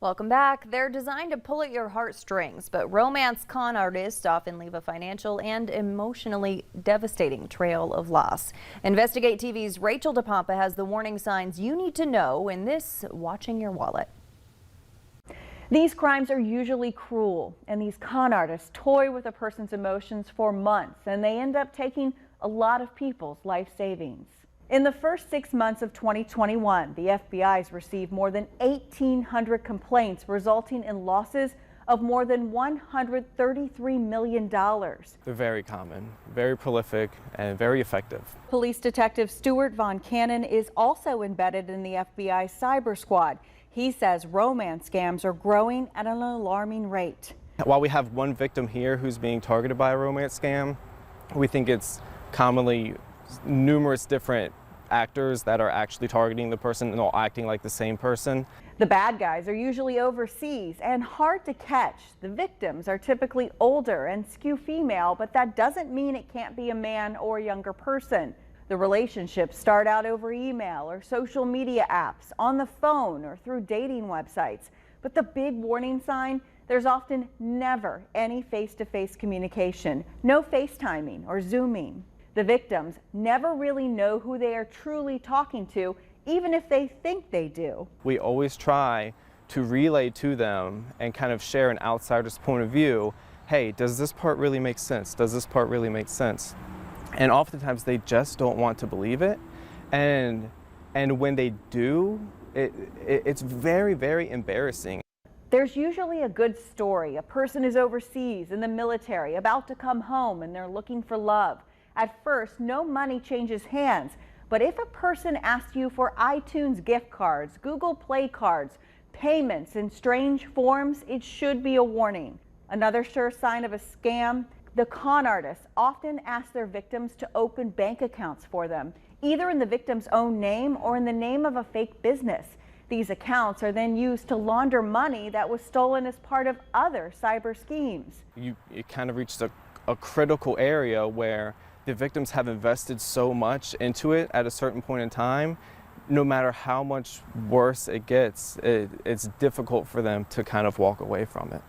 Welcome back. They're designed to pull at your heartstrings, but romance con artists often leave a financial and emotionally devastating trail of loss. Investigate TV's Rachel DePompa has the warning signs you need to know in this Watching Your Wallet. These crimes are usually cruel, and these con artists toy with a person's emotions for months, and they end up taking a lot of people's life savings. In the first 6 months of 2021, the FBI's received more than 1,800 complaints, resulting in losses of more than $133 million. They're very common, very prolific, and very effective. Police Detective Stuart Von Cannon is also embedded in the FBI Cyber Squad. He says romance scams are growing at an alarming rate. While we have one victim here who's being targeted by a romance scam, we think it's commonly numerous different actors that are actually targeting the person and all acting like the same person. The bad guys are usually overseas and hard to catch. The victims are typically older and skew female, but that doesn't mean it can't be a man or a younger person. The relationships start out over email or social media apps, on the phone or through dating websites. But the big warning sign, there's often never any face-to-face communication, no FaceTiming or Zooming. The victims never really know who they are truly talking to, even if they think they do. We always try to relay to them and kind of share an outsider's point of view. Hey, does this part really make sense? Does this part really make sense? And oftentimes they just don't want to believe it. And when they do, it's very, very embarrassing. There's usually a good story. A person is overseas in the military, about to come home, and they're looking for love. At first, no money changes hands, but if a person asks you for iTunes gift cards, Google Play cards, payments in strange forms, it should be a warning. Another sure sign of a scam, the con artists often ask their victims to open bank accounts for them, either in the victim's own name or in the name of a fake business. These accounts are then used to launder money that was stolen as part of other cyber schemes. It kind of reaches a critical area where the victims have invested so much into it at a certain point in time. No matter how much worse it gets, it's difficult for them to kind of walk away from it.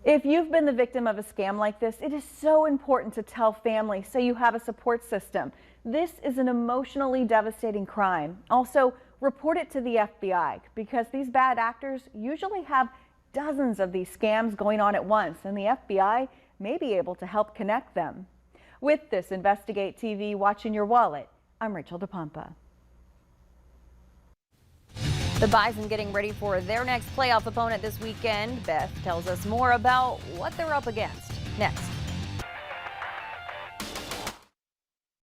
If you've been the victim of a scam like this, it is so important to tell family so you have a support system. This is an emotionally devastating crime. Also, report it to the FBI because these bad actors usually have dozens of these scams going on at once, and the FBI may be able to help connect them. With this Investigate TV Watching Your Wallet, I'm Rachel DePompa. The Bison getting ready for their next playoff opponent this weekend. Beth tells us more about what they're up against next.